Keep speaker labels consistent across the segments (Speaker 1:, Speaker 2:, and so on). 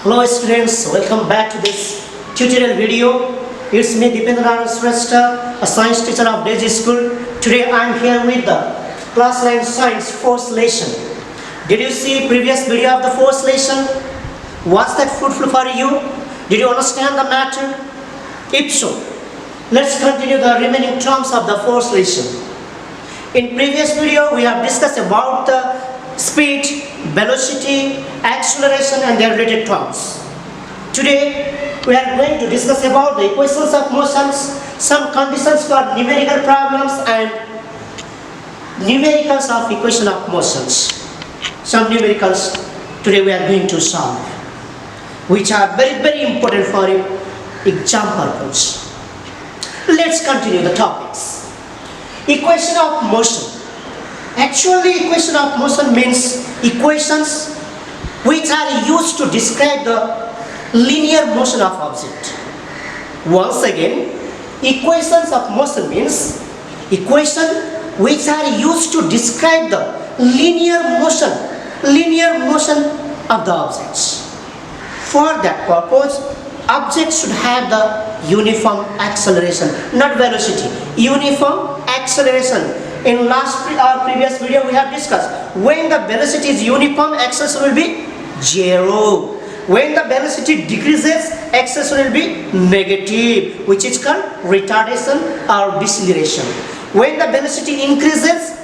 Speaker 1: Hello students, welcome back to this tutorial video. It's me Dipendra Narayan Shrestha, a science teacher of Daisy School. Today I am here with the class 9 science first lesson. Did you see previous video of the first lesson? Was that fruitful for you? Did you understand the matter? If so, let's continue the remaining terms of the first lesson. In previous video we have discussed about the speed, velocity, acceleration and their related terms. Today we are going to discuss about the equations of motions, some conditions for numerical problems and numericals of equation of motions. Some numericals today we are going to solve, which are very important for exam purpose. Let's continue the topics. Equation of motion. Actually, equation of motion means equations which are used to describe the linear motion of object. Once again, equations of motion means equation which are used to describe the linear motion of the objects. For that purpose, objects should have the uniform acceleration, not velocity, uniform acceleration. In previous video we have discussed, when the velocity is uniform, acceleration will be 0. When the velocity decreases, acceleration will be negative, which is called retardation or deceleration. When the velocity increases,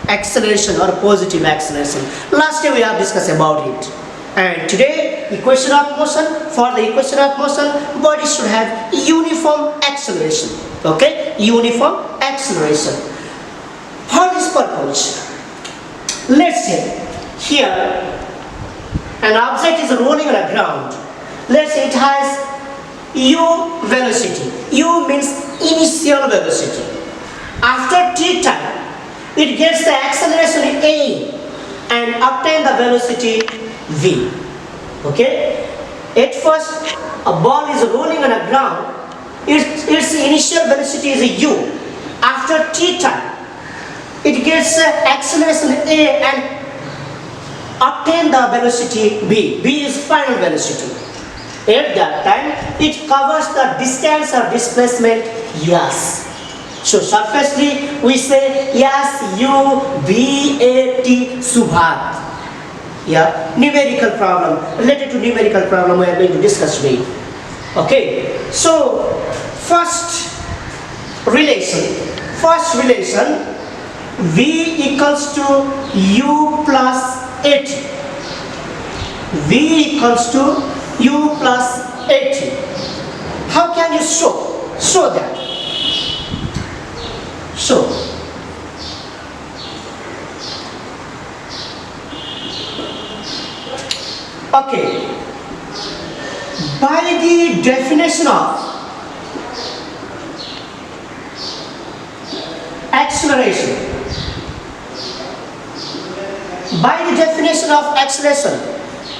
Speaker 1: acceleration or positive acceleration. Last day we have discussed about it. And today, equation of motion. For the equation of motion, body should have uniform acceleration. Okay, uniform acceleration. For this purpose, let's say here an object is rolling on the ground. Let's say it has u velocity. U means initial velocity. After t time, it gets the acceleration a and obtain the velocity v. Okay? At first, a ball is rolling on the ground. Its initial velocity is u. After t time, it gets acceleration a and obtain the velocity b. B is final velocity. At that time, it covers the distance or displacement s. So surfacely we say s u v a t Subhat. Yeah, numerical problem. Related to numerical problem we are going to discuss today. Okay, so first relation, v equals to u plus at. V equals to u plus at. How can you show that? So okay, by the definition of acceleration,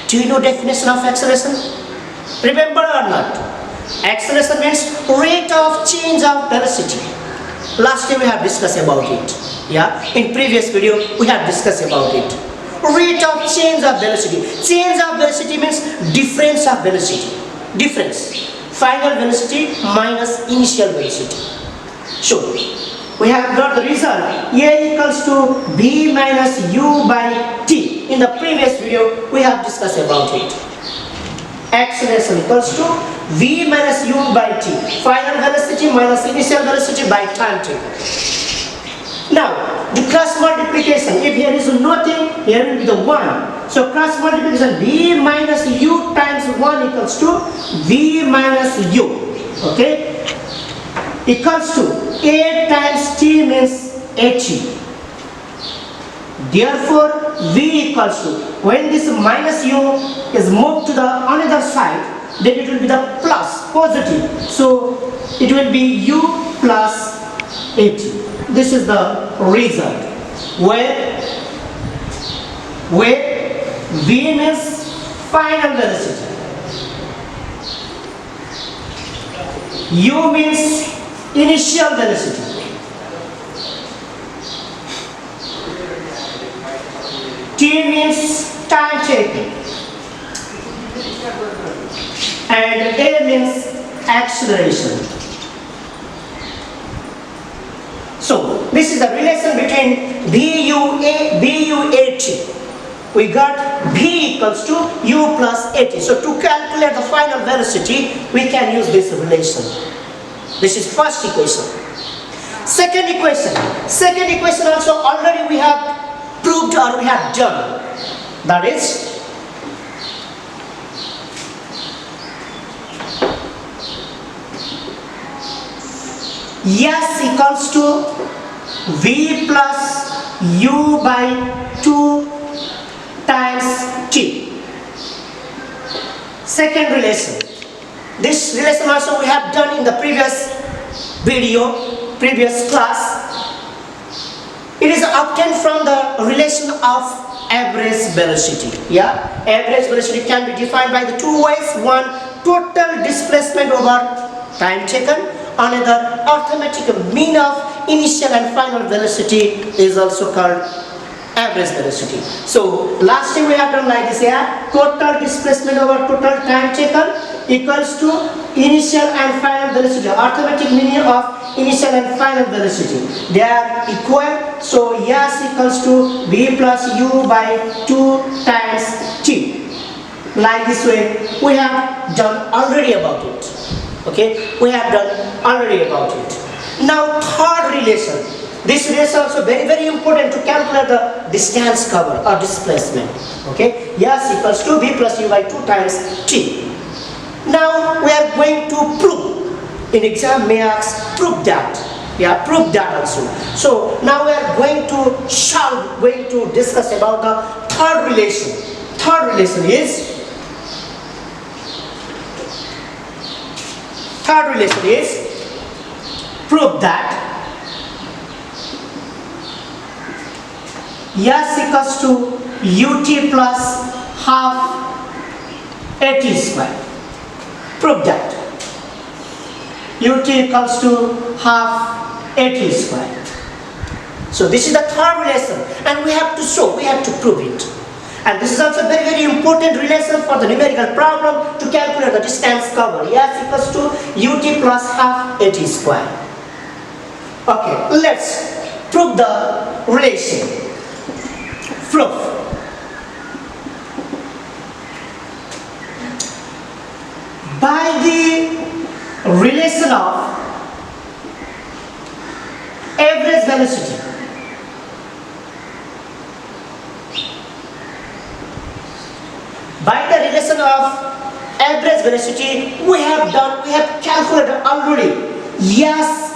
Speaker 1: do you know definition of acceleration? Remember or not? Acceleration means rate of change of velocity. Last time we have discussed about it. Yeah, in previous video we have discussed about it. Rate of change of velocity. Change of velocity means difference of velocity. Difference. Final velocity minus initial velocity. So we have got the result. A equals to b minus u by t. In the previous video we have discussed about it. Acceleration equals to v minus u by t. Final velocity minus initial velocity by time t. Now, the cross multiplication. If here is nothing, here will be the 1. So cross multiplication, v minus u times 1 equals to v minus u. Okay? Equals to a times t means at. Therefore, v equals to, when this minus u is moved to the another side, then it will be the plus, positive. So it will be u plus at. This is the result. Where v means final velocity, u means initial velocity, T means time taken. and A means acceleration. So this is the relation between BUAT. We got V equals to U plus AT. So to calculate the final velocity, we can use this relation. This is first equation. Second equation. Second equation also already we have proved or we have done. That is S equals to V plus U by 2 times T. Second relation. This relation also we have done in the previous video, previous class. It is obtained from the relation of average velocity. Yeah, average velocity can be defined by the two ways. One, total displacement over time taken. Another, arithmetic mean of initial and final velocity is also called average velocity. So last time we have done like this, yeah, total displacement over total time taken equals to initial and final velocity, arithmetic mean of initial and final velocity. They are equal, so S equals to V plus U by 2 times T. Like this way we have done already about it. Okay, we have done already about it. Now third relation. This relation also very important to calculate the distance covered or displacement. Okay, S equals to V plus U by 2 times T. Now we are going to prove. In exam may ask, prove that. Yeah, prove that also. So now we are going to discuss about the third relation. Third relation is prove that S equals to UT plus half AT square. Prove that UT equals to half AT square. So this is the third relation, and we have to show, we have to prove it. And this is also very important relation for the numerical problem to calculate the distance covered. S equals to UT plus half AT square. Okay, let's prove the relation. Proof. By the relation of average velocity, by the relation of average velocity, we have calculated already. S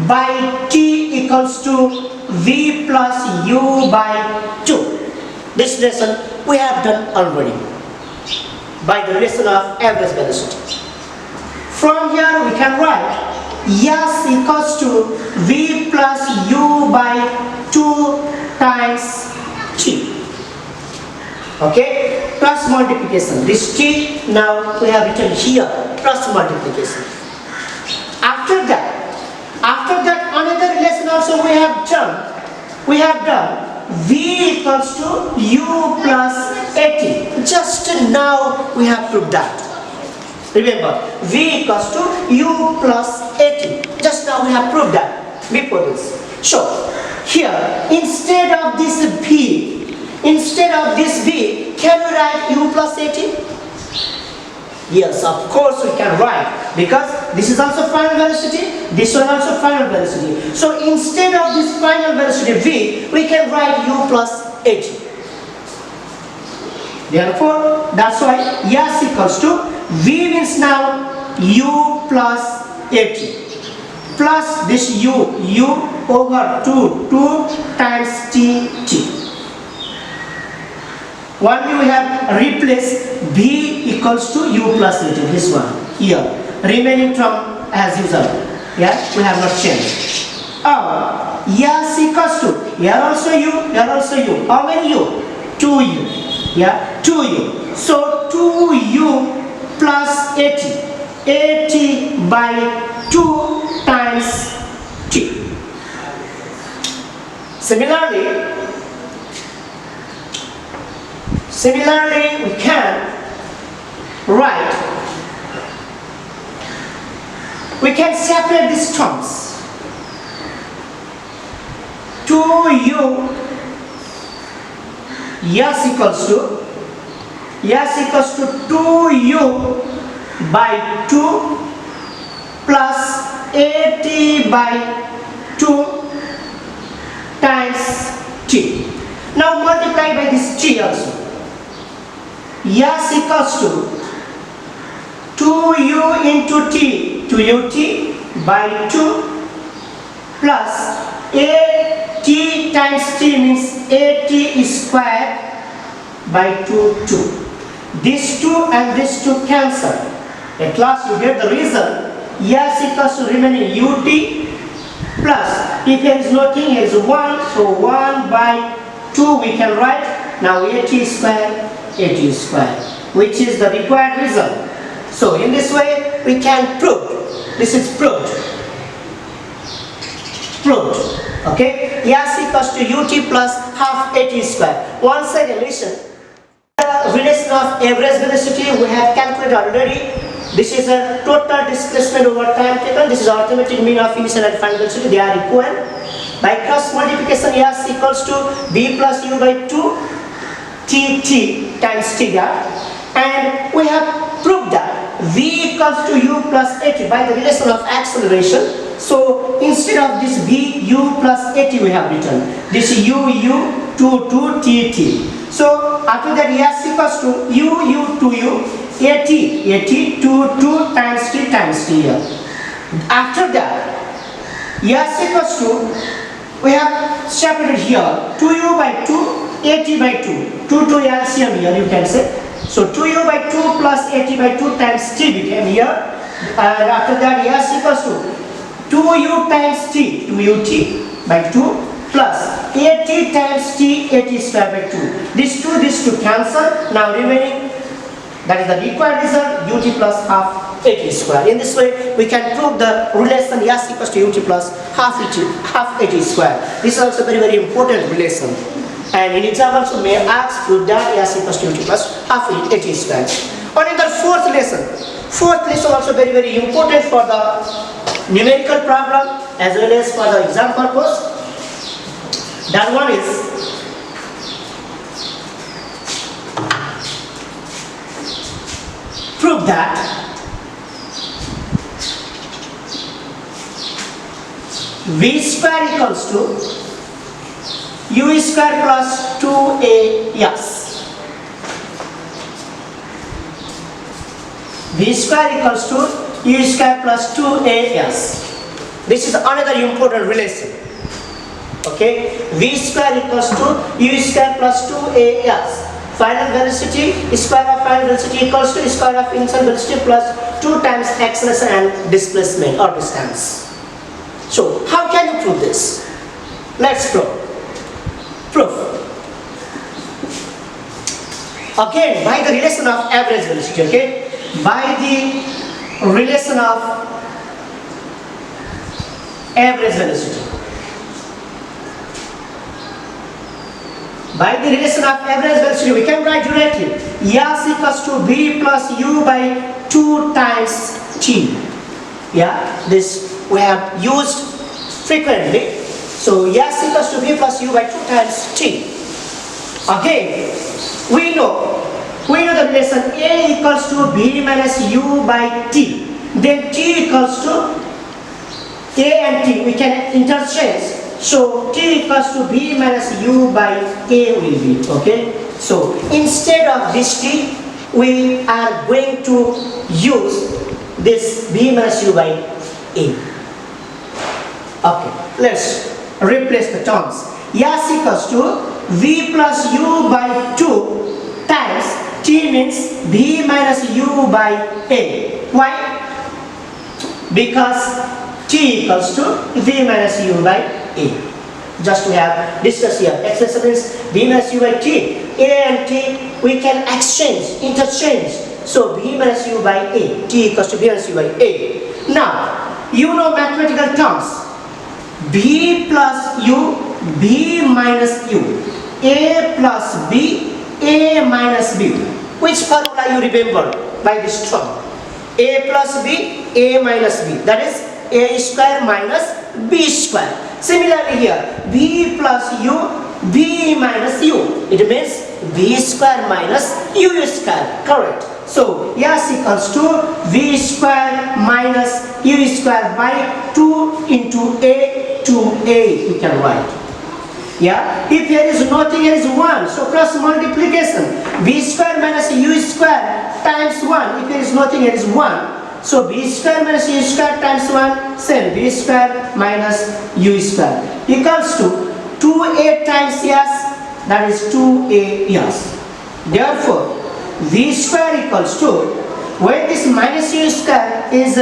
Speaker 1: by T equals to V plus U by 2. This relation we have done already by the relation of average velocity. From here we can write S equals to V plus U by 2 times T. Okay, plus multiplication. This T now we have written here, plus multiplication. After that another relation also we have done. V equals to U plus AT. Just now we have proved that. Remember, V equals to U plus AT. Just now we have proved that before this. So here, instead of this V, can we write U plus AT? Yes, of course we can write, because this is also final velocity, this one also final velocity. So instead of this final velocity V, we can write U plus AT. Therefore, that's why S equals to V means now U plus AT plus this U over 2 times T. Only we have replaced V equals to U plus AT, this one here, remaining term as usual. Yeah, we have not changed. S equals to, here also U. How many U? 2U. Yeah, 2U. So 2U plus AT by 2 times T. Similarly, we can write We can separate these terms. 2u yes equals to 2u by 2 plus at by 2 times t. Now multiply by this t also. Yes equals to 2u into t, 2ut by 2 plus at times t means at square by 2. These 2 and these 2 cancel. At last you get the result. Yes equals to remaining ut plus, if here is nothing, here is 1, so 1 by 2 we can write. Now at square, which is the required result. So in this way we can prove. This is proved. Okay, yes equals to ut plus half at square. Once again listen. The relation of average velocity we have calculated already. This is a total displacement over time taken. This is arithmetic mean of initial and final velocity. They are equal. By cross multiplication, yes equals to b plus u by 2 t times t gap. And we have proved that v equals to u plus at by the relation of acceleration. So instead of this v u plus at we have written this u 2 t. So after that yes equals to u 2u at 2 times t here. After that yes equals to, we have separated here 2u by 2 at by 2 LCM here you can say. So 2u by 2 plus at by 2 times t became here. And after that yes equals to 2u times t, 2ut by 2 plus at times t, at square by 2. These two cancel. Now remaining, that is the required result, ut plus half at square. In this way we can prove the relation yes equals to ut plus half at square. This is also very important relation. And in examples we may ask prove that yes equals to ut plus half at square. On the fourth lesson also very important for the numerical problem as well as for the exam purpose. That one is prove that v square equals to u square plus 2as. V square equals to u square plus 2as. This is another important relation. Okay, v square equals to u square plus 2as. Final velocity, square of final velocity equals to square of initial velocity plus 2 times acceleration and displacement or distance. So how can you prove this? Let's prove. Again by the relation of average velocity. Okay, by the relation of average velocity. By the relation of average velocity, we can write directly yes equals to v plus u by 2 times t. Yeah, this we have used frequently. So yes equals to v plus u by 2 times t. Again, we know the relation a equals to b minus u by t. Then t equals to a and t. We can interchange. So t equals to b minus u by a will be. Okay. So instead of this t, we are going to use this b minus u by a. Okay. Let's replace the terms. Yes equals to v plus u by 2 times t means b minus u by a. Why? Because t equals to v minus u by a. Just we have discussed here. Expression is b minus u by t. A and t we can interchange. So b minus u by a. T equals to b minus u by a. Now you know mathematical terms. B plus u, b minus u. A plus b, a minus b. Which formula you remember by this term? A plus B, A minus B. That is A square minus B square. Similarly here, B plus U, B minus U. It means B square minus U square. Correct. So S equals to V square minus U square by 2 into A to A. You can write. Yeah. If here is nothing, here is 1. So cross multiplication. B square minus U square times 1. If here is nothing, here is 1. So B square minus U square times 1, same B square minus U square equals to 2A times S, that is 2A S. Therefore, V square equals to, when this minus U square is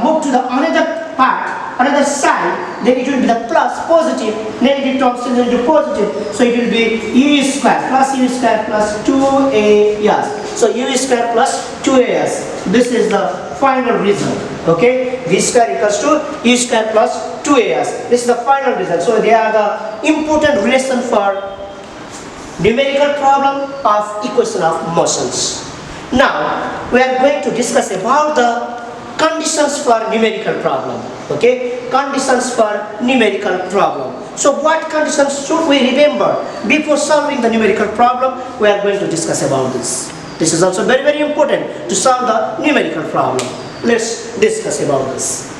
Speaker 1: moved to the another part, another side, then it will be the plus positive, negative terms into positive, so it will be U square plus U square plus 2AS. So U square plus 2AS. This is the final result. Okay, V square equals to U square plus 2AS. This is the final result. So they are the important relation for numerical problem of equation of motions. Now we are going to discuss about the conditions for numerical problem. Okay, conditions for numerical problem. So what conditions should we remember before solving the numerical problem? We are going to discuss about this. This is also very, very important to solve the numerical problem. Let's discuss about this.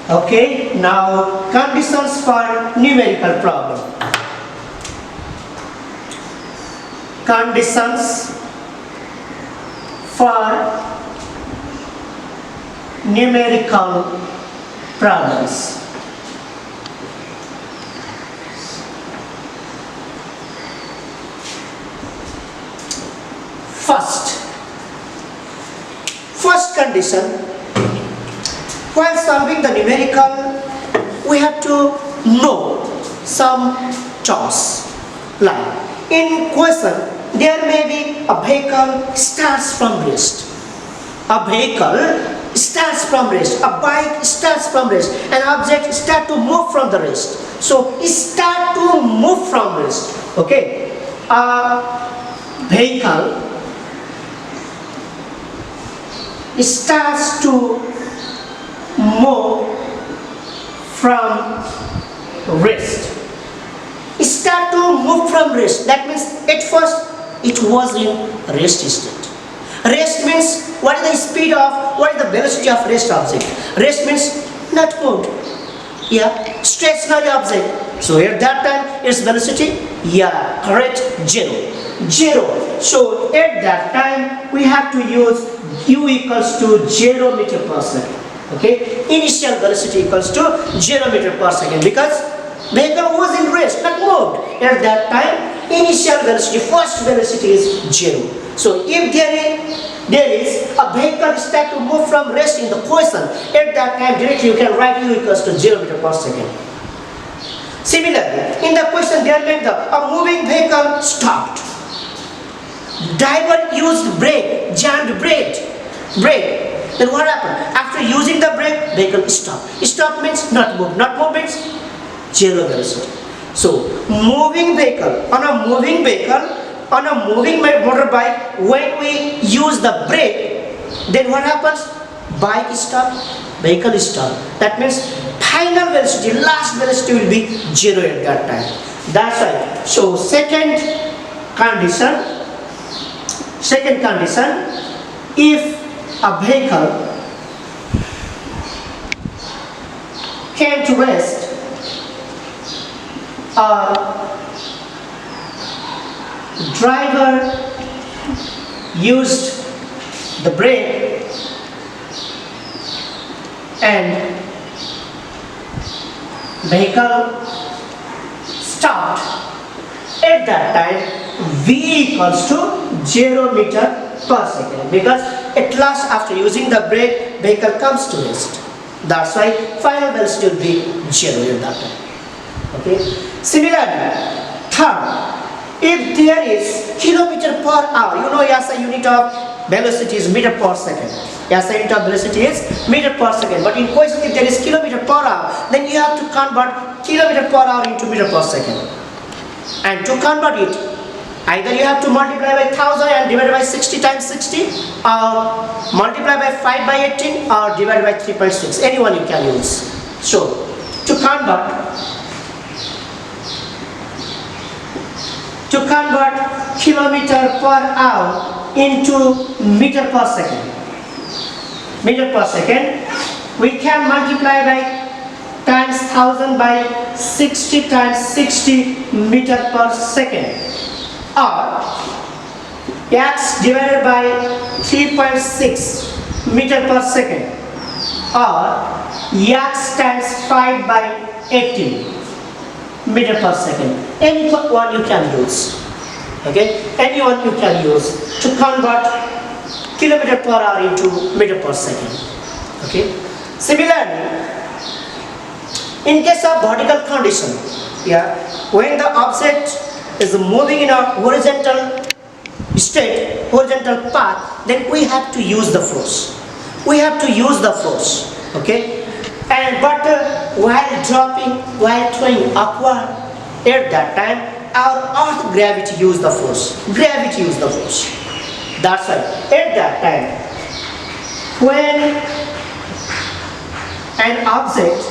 Speaker 1: Okay, now conditions for numerical problem. Conditions for numerical problems. First condition, while solving the numerical, we have to know some terms. Like in question, there may be a vehicle starts from rest. A vehicle starts from rest. A bike starts from rest. An object start to move from the rest. So it start to move from rest. Okay. A vehicle starts to move from rest. Start to move from rest. That means at first it was in rest state. Rest means what is the speed of, what is the velocity of rest object. Rest means not moved. Yeah, stationary object. So at that time its velocity, yeah, correct, 0. So at that time we have to use u equals to 0 meter per second. Okay, initial velocity equals to 0 meter per second because vehicle was in rest, not moved. At that time initial velocity, first velocity is 0. So if there is a vehicle start to move from rest in the question, at that time directly you can write u equals to 0 meter per second. Similarly, in the question there meant a moving vehicle stopped. Driver used brake, jammed brake. Then what happened? After using the brake, vehicle stopped. Stop means not move. Not move means 0 velocity. So moving vehicle, on a moving motorbike, when we use the brake, then what happens? Bike stop, vehicle stop. That means final velocity, last velocity will be 0 at that time. That's right. So second condition, if a vehicle came to rest, driver used the brake and vehicle stopped, at that time V equals to 0 meter per second because at last after using the brake, vehicle comes to rest. That's why final velocity will be 0 at that time. Okay. Similarly, third, if there is kilometer per hour, you know yes, a unit of velocity is meter per second. Yes, a unit of velocity is meter per second. But in question, if there is kilometer per hour, then you have to convert kilometer per hour into meter per second. And to convert it, Either you have to multiply by 1000 and divide by 60 times 60, or multiply by 5 by 18, or divide by 3.6. Anyone you can use. So, to convert kilometer per hour into meter per second, we can multiply by times 1000 by 60 times 60 meter per second, or x divided by 3.6 meter per second, or x times 5 by 18 meter per second. Any one you can use. Okay, any one you can use to convert kilometer per hour into meter per second. Okay. Similarly, in case of vertical condition, when the object is moving in a horizontal state, horizontal path, then we have to use the force. Okay. But while dropping, while throwing upward, at that time, our earth gravity use the force. That's why at that time, when an object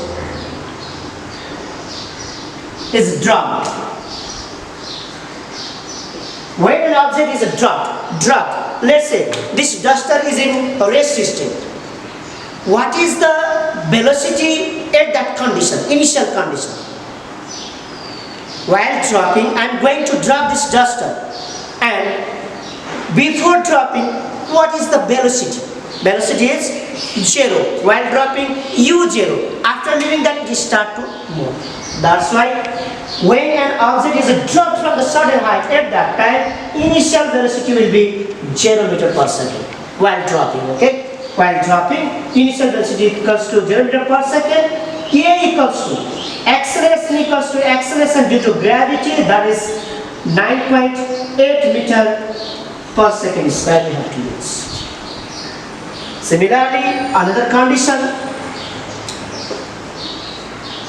Speaker 1: is dropped, let's say this duster is in rest state. What is the velocity at that condition, initial condition? While dropping, I am going to drop this duster, and before dropping, what is the velocity? Velocity is 0. While dropping, u0. After leaving that, it start to move. That's why when an object is dropped from the certain height, at that time, initial velocity will be 0 meter per second. While dropping, okay? While dropping, initial velocity equals to 0 meter per second. A equals to acceleration due to gravity, that is 9.8 meter per second square we have to use. Similarly, another condition,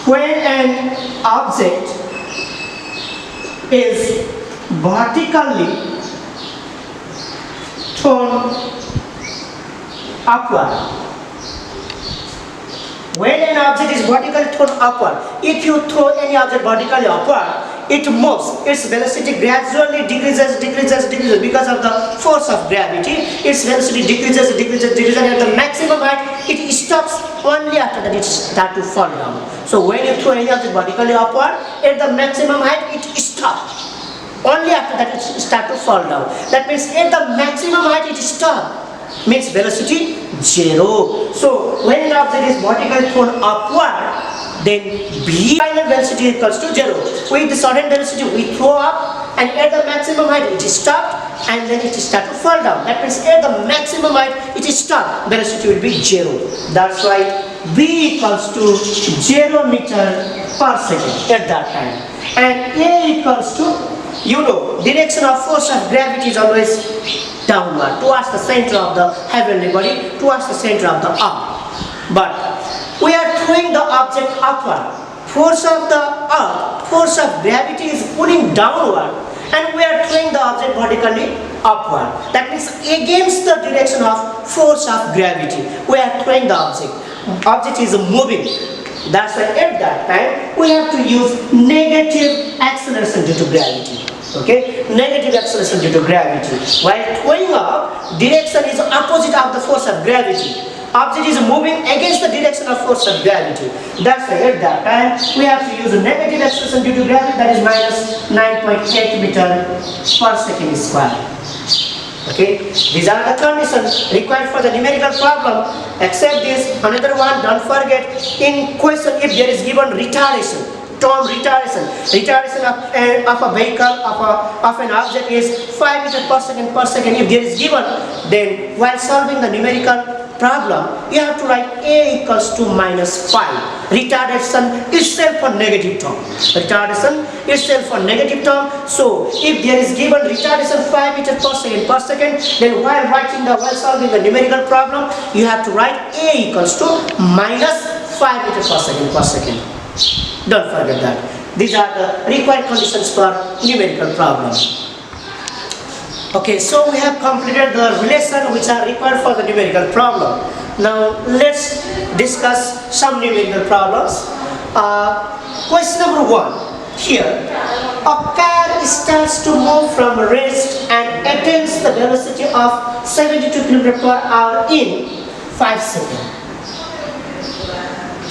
Speaker 1: when an object is vertically thrown upward. When an object is vertically thrown upward, if you throw any object vertically upward, it moves. Its velocity gradually decreases because of the force of gravity. Its velocity decreases, and at the maximum height, it stops only after that it starts to fall down. So when you throw any object vertically upward, at the maximum height, it stops. Only after that it starts to fall down. That means at the maximum height, it stops. Means velocity 0. So when an object is vertically thrown upward, then B final velocity equals to 0. With the certain velocity we throw up, and at the maximum height it is stopped, and then it starts to fall down. That means at the maximum height it is stopped, velocity will be 0. That's why B equals to 0 meter per second at that time. And A equals to, direction of force of gravity is always downward, towards the center of the heavenly body, towards the center of the earth. But we are throwing the object upward. Force of the earth, force of gravity is pulling downward, and we are throwing the object vertically upward. That means against the direction of force of gravity, we are throwing the object. Object is moving. That's why at that time we have to use negative acceleration due to gravity. Okay, negative acceleration due to gravity. While throwing up, direction is opposite of the force of gravity. Object is moving against the direction of force of gravity. That's why at that time we have to use a negative acceleration due to gravity, that is minus 9.8 meter per second square. Okay, these are the conditions required for the numerical problem. Except this, another one, don't forget, in question if there is given retardation, term retardation of a vehicle, of an object is 5 meters per second. If there is given, then while solving the numerical problem, you have to write A equals to minus 5. Retardation itself for negative term. Retardation itself for negative term. So if there is given retardation 5 meters per second, then while solving the numerical problem, you have to write A equals to minus 5 meters per second. Don't forget that. These are the required conditions for numerical problems. Okay, so we have completed the relation which are required for the numerical problem. Now let's discuss some numerical problems. Question number 1. Here, a car starts to move from rest and attains the velocity of 72 km/h in 5 seconds.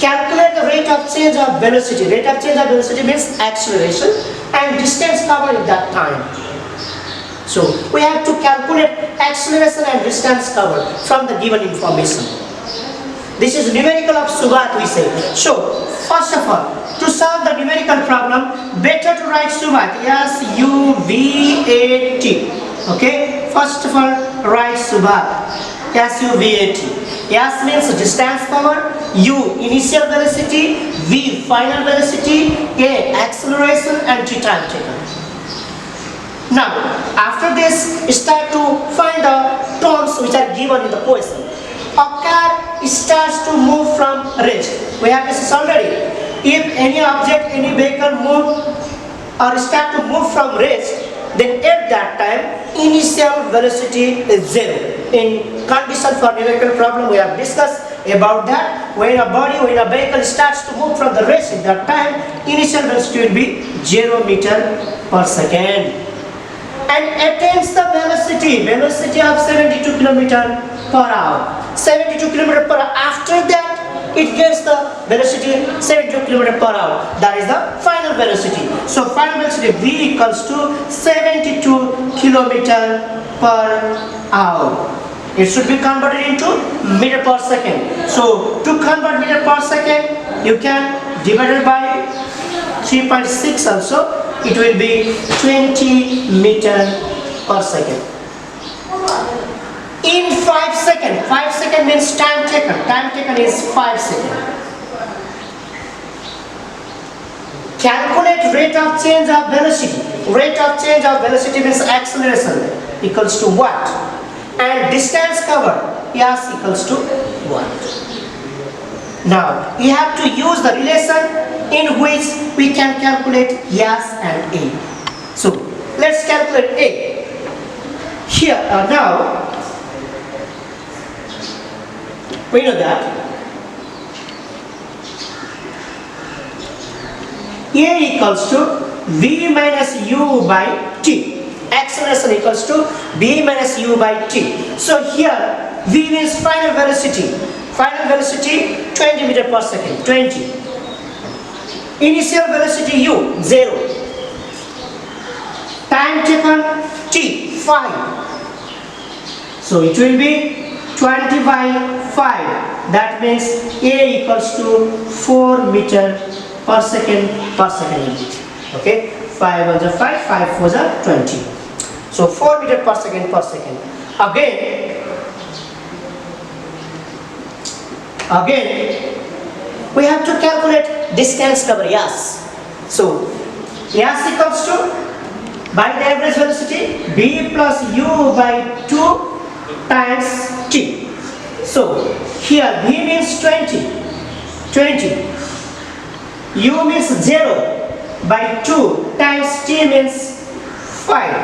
Speaker 1: Calculate the rate of change of velocity. Rate of change of velocity means acceleration and distance covered in that time. So we have to calculate acceleration and distance covered from the given information. This is numerical of Subat, we say. So first of all, to solve the numerical problem, better to write Subat. S-U-V-A-T. Okay. First of all, write Subat. S-U-V-A-T. S means distance covered, U initial velocity, V final velocity, A acceleration, and T time taken. Now, after this, start to find the terms which are given in the question. A car starts to move from rest. We have this already. If any object, any vehicle move or start to move from rest, then at that time, initial velocity is 0. In condition for numerical problem, we have discussed about that. When a vehicle starts to move from the rest at that time, initial velocity will be 0 meter per second. And attains the velocity of 72 km/h. 72 km/h. After that, it gets the velocity 72 km/h. That is the final velocity. So final velocity V equals to 72 km/h. It should be converted into meter per second. So to convert meter per second, you can divide it by 3.6 also. It will be 20 meter per second. In 5 seconds. 5 seconds means time taken. Time taken is 5 seconds. Calculate rate of change of velocity. Rate of change of velocity means acceleration equals to what? And distance covered, S equals to what? Now, we have to use the relation in which we can calculate S and A. So, let's calculate A. Here, now, we know that A equals to V minus U by T. Acceleration equals to V minus U by T. So here, V means final velocity. Final velocity 20 meter per second. 20. Initial velocity U 0. Time taken T 5. So it will be 20 by 5. That means A equals to 4 meter per second unit. Okay, 5 was a 5, 5 was a 20. So 4 meter per second. Again, we have to calculate distance covered. Yes. So S equals to, by the average velocity, B plus U by 2 times T. So here V means 20. U means 0 by 2 times T means 5.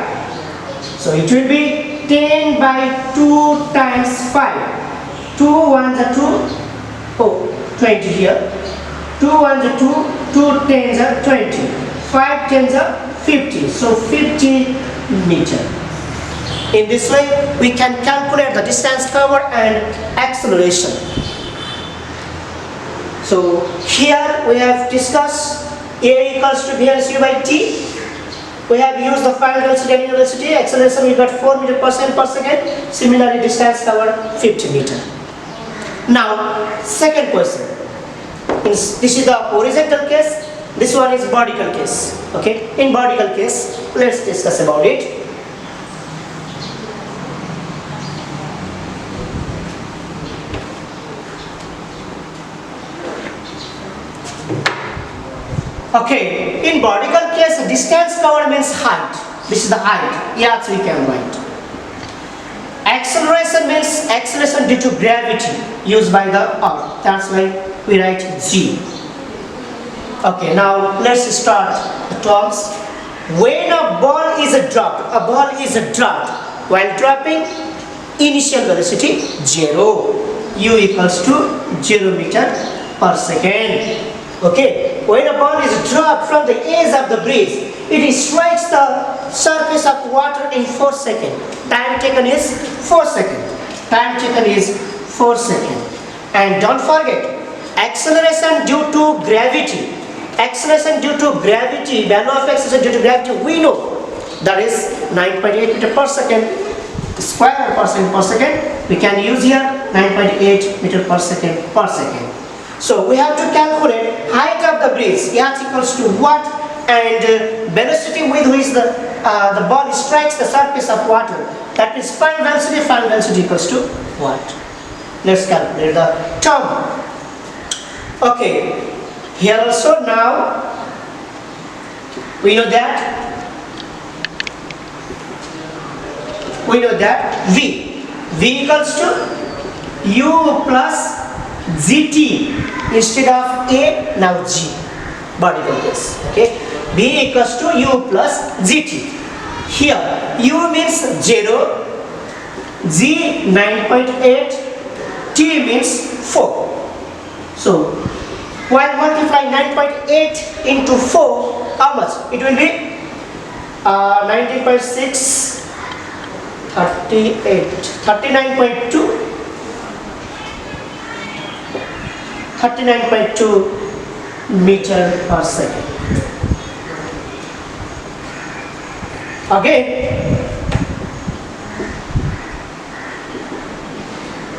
Speaker 1: So it will be 10 by 2 times 5. 2 ones are 2. Oh, 20 here. 2 ones are 2. 2 tens are 20. 5 tens are 50. So 50 meter. In this way, we can calculate the distance covered and acceleration. So here we have discussed A equals to V minus U by T. We have used the final velocity and initial velocity. Acceleration we got 4 meter per second. Similarly, distance covered 50 meter. Now, second question. This is the horizontal case. This one is vertical case. Okay. In vertical case, let's discuss about it. Okay, in vertical case, distance covered means height. This is the height. Yes, we can write. Acceleration means acceleration due to gravity used by the earth. That's why we write G. Okay, now let's start the terms. When a ball is dropped, while dropping, initial velocity 0. U equals to 0 meter per second. Okay, when a ball is dropped from the edge of the bridge, it strikes the surface of water in 4 seconds. Time taken is 4 seconds. Time taken is 4 seconds. And don't forget, acceleration due to gravity. Acceleration due to gravity, value of acceleration due to gravity, we know that is 9.8 meter per second. Square per second. We can use here 9.8 meter per second per second. So we have to calculate height of the bridge. H equals to what, and velocity with which the ball strikes the surface of water. That means final velocity equals to what? Let's calculate the term. Okay, here also now we know that V equals to U plus GT instead of A, now G. Vertical case. Okay, V equals to U plus GT. Here U means 0, G 9.8, T means 4. So while multiplying 9.8 into 4, how much? It will be 19.6, 38, 39.2. 39.2 meter per second. Again,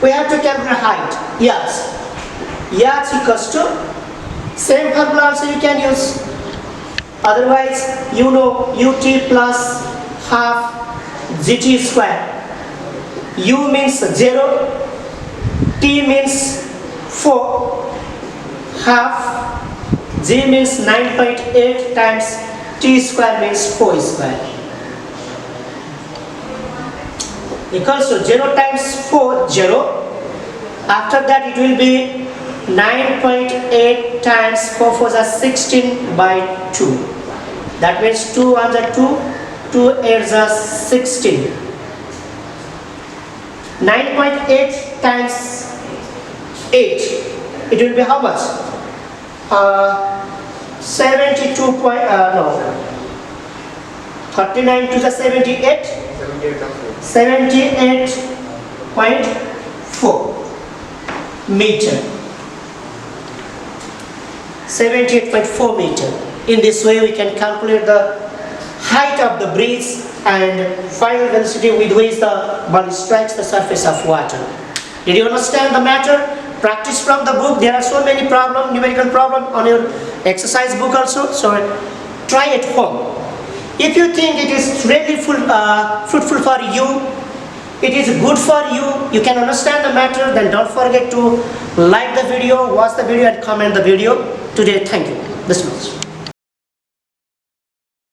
Speaker 1: we have to calculate height. Yes. Yacht equals to, same formula also you can use. Otherwise, you know ut plus half gt square. U means 0, t means 4, half, g means 9.8 times t square means 4 square. Equals to 0 times 4, 0. After that it will be 9.8 times 4 4 is 16 by 2. That means 2 1 is 2, 2 8 is 16. 9.8 times 8, it will be how much? 72 point, no, 39 to the 78, 78.4 meter. 78.4 meter. In this way we can calculate the height of the bridge and final velocity with which the ball strikes the surface of water. Did you understand the matter? Practice from the book. There are so many problems, numerical problems on your exercise book also. So try at home. If you think it is really fruitful for you, it is good for you, you can understand the matter, then don't forget to like the video, watch the video and comment the video. Today, thank you. This much.